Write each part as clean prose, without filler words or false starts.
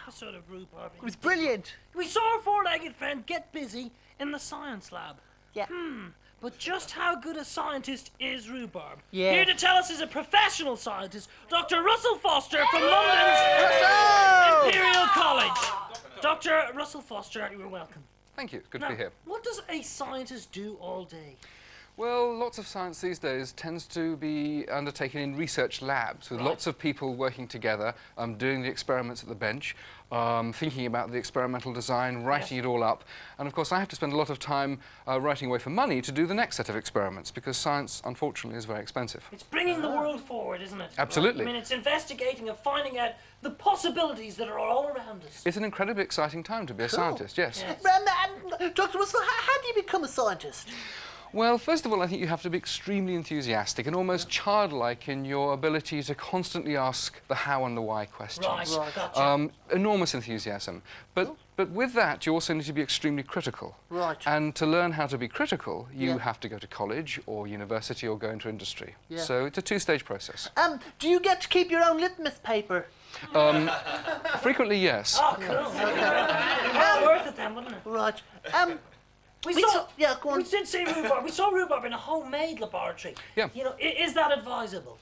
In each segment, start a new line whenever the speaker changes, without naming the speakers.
episode of Rhubarb.
It was brilliant.
We saw our four-legged friend get busy in the science lab.
Yeah.
But just how good a scientist is Rhubarb?
Yeah.
Here to tell us is a professional scientist, Dr. Russell Foster from London's Imperial College. Dr. Russell Foster, you're welcome.
Thank you. It's good
Now,
to be here.
what does a scientist do all day?
Well, lots of science these days tends to be undertaken in research labs with lots of people working together, doing the experiments at the bench, thinking about the experimental design, writing it all up. And of course, I have to spend a lot of time writing away for money to do the next set of experiments because science, unfortunately, is very expensive.
It's bringing the world forward, isn't it?
Absolutely.
I mean, it's investigating and finding out the possibilities that are all around us.
It's an incredibly exciting time to be a scientist, yes.
Dr. Russell, how do you become a scientist?
Well, first of all, I think you have to be extremely enthusiastic and almost childlike in your ability to constantly ask the how and the why questions.
Right, gotcha.
Enormous enthusiasm. But with that, you also need to be extremely critical.
Right.
And to learn how to be critical, you have to go to college or university or go into industry.
Yeah.
So it's a two-stage process.
Do you get to keep your own litmus paper?
Frequently, yes.
Oh, cool. Well worth it then, wouldn't it?
Right.
We saw,
go on.
we did see Rhubarb. We saw Rhubarb in a homemade laboratory.
Yeah.
You know, is that advisable?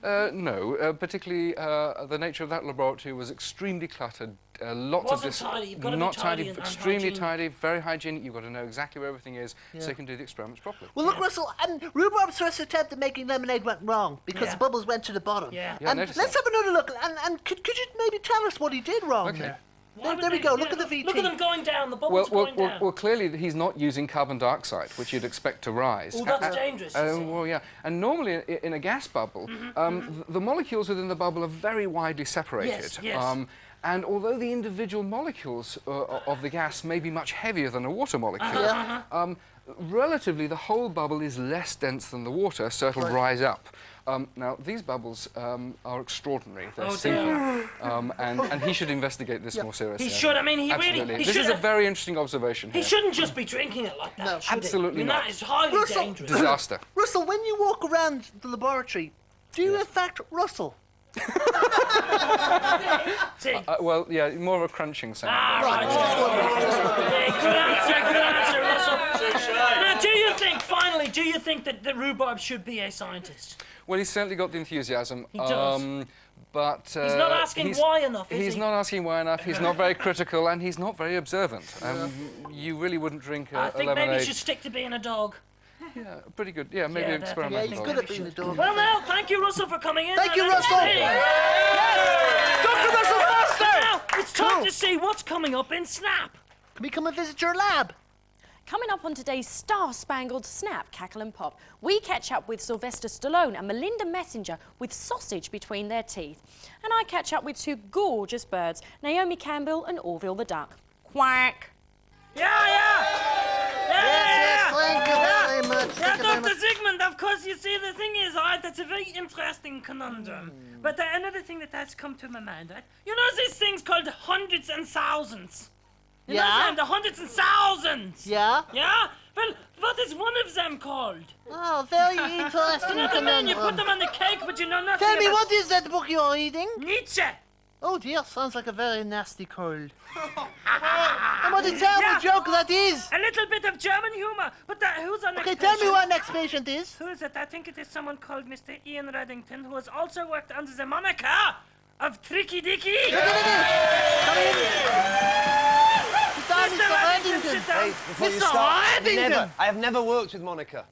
No, particularly the nature of that laboratory was extremely cluttered. Lots
Wasn't
of
tidy. You've got to be
not
tidy and
extremely
hygienic.
tidy, very hygienic. You've got to know exactly where everything is so you can do the experiments properly.
Well, look, Russell, Rhubarb's first attempt at making lemonade went wrong because the bubbles went to the bottom.
Yeah.
Yeah, I
And
noticed
let's
that.
have another look. And could you maybe tell us what he did wrong
Okay.
there?
Why would
There we
they-
go.
yeah,
Look at the VT.
Look at them going down. The bubbles going down.
Well, clearly he's not using carbon dioxide, which you'd expect to rise.
Oh, that's dangerous. you see.
Well, yeah. And normally in a gas bubble, the molecules within the bubble are very widely separated.
Yes.
And although the individual molecules of the gas may be much heavier than a water molecule, relatively the whole bubble is less dense than the water, so it'll rise up. Now, these bubbles are extraordinary. They're sinking. And he should investigate this more seriously.
He should. I mean, he
Absolutely.
really. He
This is
should.
a very interesting observation
He
here.
shouldn't just be drinking it like that.
No,
should he?
absolutely
I mean,
not.
that is highly
Russell-
dangerous.
Disaster.
Russell, when you walk around the laboratory, do you in fact rustle?
See.
Well, yeah, more of a crunching sound.
Right. Yeah, good answer, Russell. Now, finally, do you think that Rhubarb should be a scientist?
Well, he's certainly got the enthusiasm.
He does.
But
He's not asking why enough, is he?
He's not asking why enough, he's not very critical, and he's not very observant. You really wouldn't drink a
I think
lemonade.
maybe he should stick to being a dog.
Yeah, pretty good. Yeah, maybe
Yeah,
an
Yeah,
experimental
he's
dog.
good at being a dog.
Well, now, thank you, Russell, for coming in.
Thank you,
And
Russell.
Yes!
Dr. Russell Foster!
Now, it's time to see what's coming up in Snap.
Can we come and visit your lab?
Coming up on today's star-spangled Snap, Cackle and Pop, we catch up with Sylvester Stallone and Melinda Messenger with sausage between their teeth. And I catch up with two gorgeous birds, Naomi Campbell and Orville the duck. Quack!
Yes, thank you very much.
Yeah,
Thank you very
Dr.
much.
Zygmunt, of course, you see, the thing is, right, that's a very interesting conundrum. But another thing that has come to my mind, right? You know these things called hundreds and thousands? You know
Yeah?
them, the hundreds and thousands?
Yeah?
Yeah? Well, what is one of them called?
Oh, very
You
interesting
know what I mean? You put
conundrum.
them on the cake, but you know nothing
Tell me,
about...
what is that book you're reading?
Nietzsche!
Oh dear, sounds like a very nasty cold. And what a terrible joke that is!
A little bit of German humor, but who's our next
Okay, tell me
patient?
who our next patient is.
Who is it? I think it is someone called Mr. Ian Reddington, who has also worked under the moniker of Tricky Dicky.
Come in. Sit down,
Mr.
Mr.
Reddington,
Reddington.
sit down.
Before you
Mr.
start,
Reddington.
I have never worked with Monica.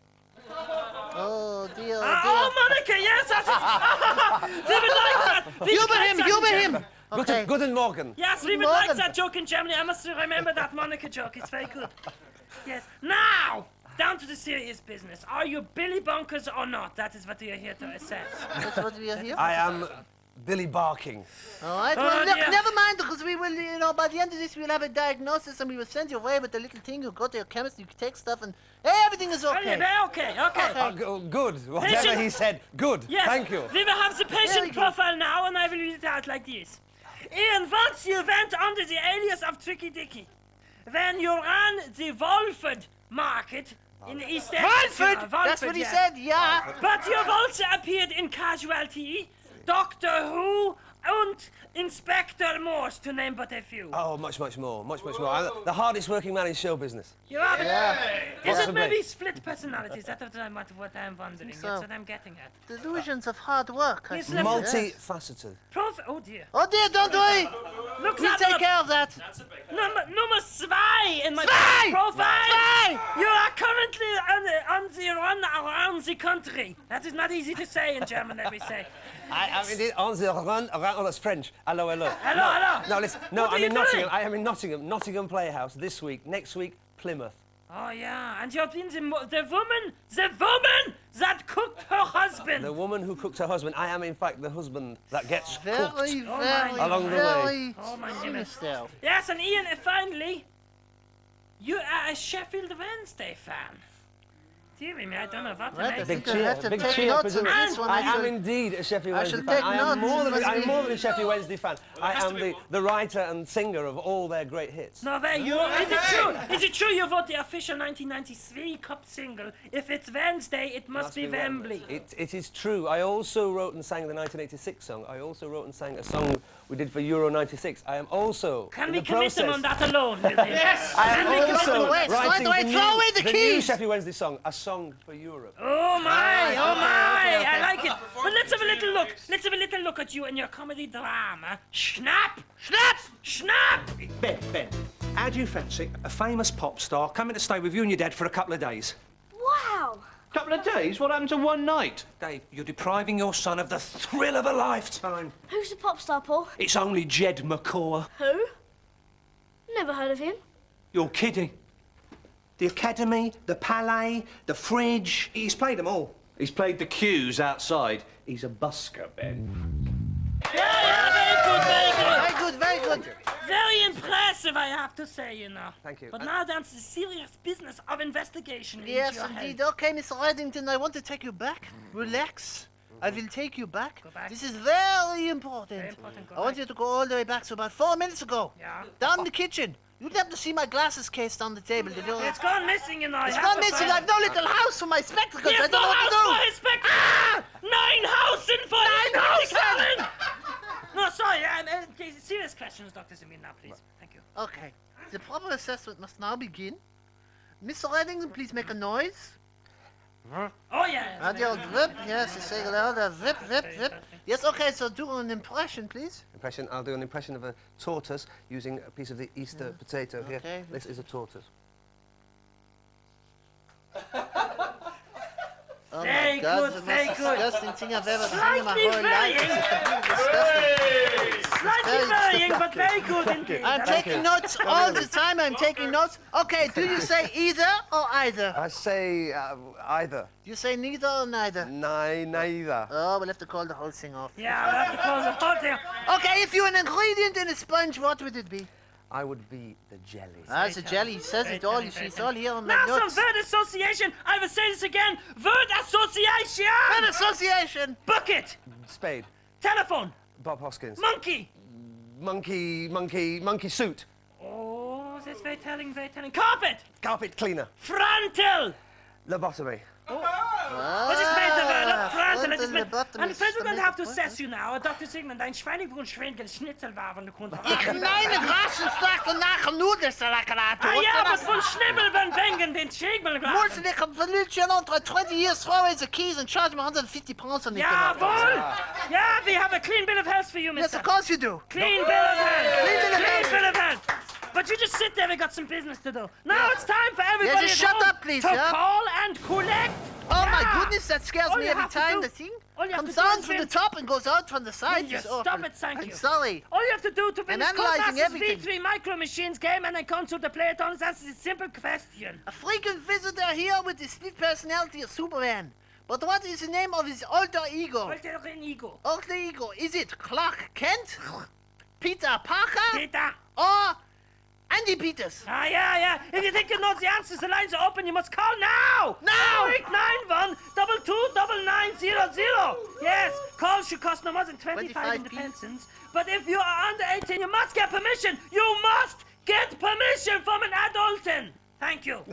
Oh dear,
Oh, Monica, yes, that's it. We would like that. We would
Humor
like
him,
that in
humor
Germany.
him. Okay.
Guten Morgen.
Yes, we would
Morgan.
like that joke in Germany. I must remember that Monica joke. It's very good. Yes. Now, down to the serious business. Are you Billy Bonkers or not? That is what we are here to assess.
That's what we are here.
I am Billy Barking.
All right.
Oh,
Well, look,
dear.
never mind, because we will, you know, by the end of this, we'll have a diagnosis, and we will send you away with the little thing. You go to your chemist, you take stuff, and everything is okay.
Okay.
Good. Whatever
Patient-
he said, good.
Yes.
Thank you.
We will have the
Very
patient
good.
profile now, and I will read it out like this. Ian, once you went under the alias of Tricky Dicky, when you ran the Wolford market in Eastenders.
Wolford! That's what he said, yeah.
But you've also appeared in Casualty, Doctor Who and Inspector Morse, to name but a few.
Oh, much more. I'm the hardest working man in show business.
You are.
Yeah.
Is it
Possibly.
maybe split personalities? That's what I'm wondering.
So.
That's what I'm getting at.
Delusions of hard work. I
Yes,
think.
Multifaceted.
Oh dear.
Oh dear, don't worry.
Look,
We'll take care of that.
Number zwei in my
Zwei!
profile.
Zwei!
You are currently on the run around the country. That is not easy to say in German, let me say.
I'm indeed on the run around. Oh, that's French. Hello.
Hello.
No, listen. No,
What are
I'm
you
in Nottingham.
doing?
I am in Nottingham. Nottingham Playhouse this week. Next week, Plymouth.
Oh yeah, and you've been the woman that cooked her husband.
The woman who cooked her husband. I am, in fact, the husband that gets cooked.
Very
Along the way.
Oh my
see
goodness.
yourself.
Yes, and Ian, finally, you are a Sheffield Wednesday fan. Dear me, I don't know what to
Right, I
make.
think
Big
I'll have
cheer,
to
big
take
cheer.
notes on
presumably.
this one.
I
I
am
shall-
indeed a Sheffield
I
Wednesday
shall
fan.
take
I am
notes.
more than
Must be-
a Sheffield Wednesday fan. I am the writer and singer of all their great hits.
No way, is it true? Is it true you wrote the official 1993 Cup single? If it's Wednesday, it must be Wembley.
It is true. I also wrote and sang the 1986 song. I also wrote and sang a song we did for Euro 96. I am also
Can
in
we
the
commit them
process.
on that alone? Yes.
I am
Can we commit
also
them on-
Wait,
writing
wait, throw away the
new
keys.
Sheffield Wednesday song, A Song for Europe.
Oh my,
okay,
I
okay.
like it. But let's have a little look. Let's have a little look at you and your comedy drama. Snap!
Ben, how do you fancy a famous pop star coming to stay with you and your dad for a couple of days?
Wow!
Couple of days? What happened to one night? Dave, you're depriving your son of the thrill of a lifetime.
Who's the pop star, Paul?
It's only Jed McCaw.
Who? Never heard of him.
You're kidding. The Academy, the Palais, the Fridge. He's played them all. He's played the cues outside. He's a busker, Ben.
Yeah, very good.
Very good.
Very impressive, I have to say, you know.
Thank you.
But now down to the serious business of investigation into
Yes,
your
indeed.
health.
Okay, Mr. Reddington, I want to take you back. Relax. I will take you back.
Go back.
This is very important.
Very important, go
I want
back.
you to go all the way back to about 4 minutes ago.
Yeah.
Down in the kitchen. You didn't happen to see my glasses case on the table, did you?
It's gone missing, you know.
It's gone missing. I've no little house for my spectacles.
Yes,
I don't know what to do.
for his spectacles. 9 housen for his spectacles. No, sorry. Serious questions, Dr. Simeon, now, please. Thank you.
Okay. The proper assessment must now begin. Mr. Reddington, please make a noise.
Oh, yeah.
And the old whip. Yes, you say louder. Whip. Yes, okay, so do an impression, please.
Impression. I'll do an impression of a tortoise using a piece of the Easter potato here.
Okay.
This is a tortoise.
Oh
Very
my God,
good,
the most
very good.
disgusting thing I've ever seen in my
Slightly
whole life. This is completely disgusting.
Slightly varying, but very good indeed.
I'm taking notes all the time. I'm taking notes. Okay, do you say either or either?
I say either.
You say neither or neither?
Neither.
Oh, we'll have to call the whole thing off.
Yeah, we'll have to close the whole thing.
Okay, if you're an ingredient in a sponge, what would it be?
I would be the jelly.
Ah, it's a jelly. He says it all. You see, it's all here on my
Now some
notes.
word association. I will say this again. Word association.
An association.
Bucket.
Spade.
Telephone.
Bob Hoskins.
Monkey.
Monkey suit.
Oh, that's very telling, very telling. Carpet.
Carpet cleaner.
Frontal.
Lobotomy.
Was ist mit der Frontal?
Frontal lobotomy
And the
is
president
the
have to
point,
assess you now. Dr. Sigmund, ein Schweinebrunn Schweinkel Schnitzel war von der Kunde.
Nein, Raschenstag und nachher Nudelsalat.
Ah ja, aber von Schnibbel van Wengen den Schigmel
Most of the convolution entre 20 years, throw away the keys and charge me 150 pounds on it.
Jawohl! Yeah, we have a clean bill of health for you,
Yes,
mister.
of course you do.
Clean bill of health.
Clean bill of
Clean
health.
bill of health. But you just sit there, we got some business to do. Now it's time for everybody
just
at
shut
home
up, please,
to
yeah?
call and collect.
Oh my
Yeah.
goodness, that scares
All
me
you
every
have to
time.
do-
The thing
all you have
comes
to do
down
is
from the
win.
top and goes out from the side.
you
It's
stop
awful.
it, thank
I'm
you.
sorry.
All you have to do to win
I'm
this
analysing
Codemasters
everything.
V3 Micro Machines game and then come to the Playton and answer a simple question.
A frequent visitor here with the split personality of Superman. But what is the name of his alter ego?
Alter ego.
Alter ego. Is it Clark Kent, Peter Parker,
Peter.
or Andy Peters?
Ah, yeah. If you think you know the answers, the lines are open. You must call now.
Now!
0891 229900. Yes, calls should cost no more than 25
25p.
independents. But if you are under 18, you must get permission. You must get permission from an adultin. Thank you.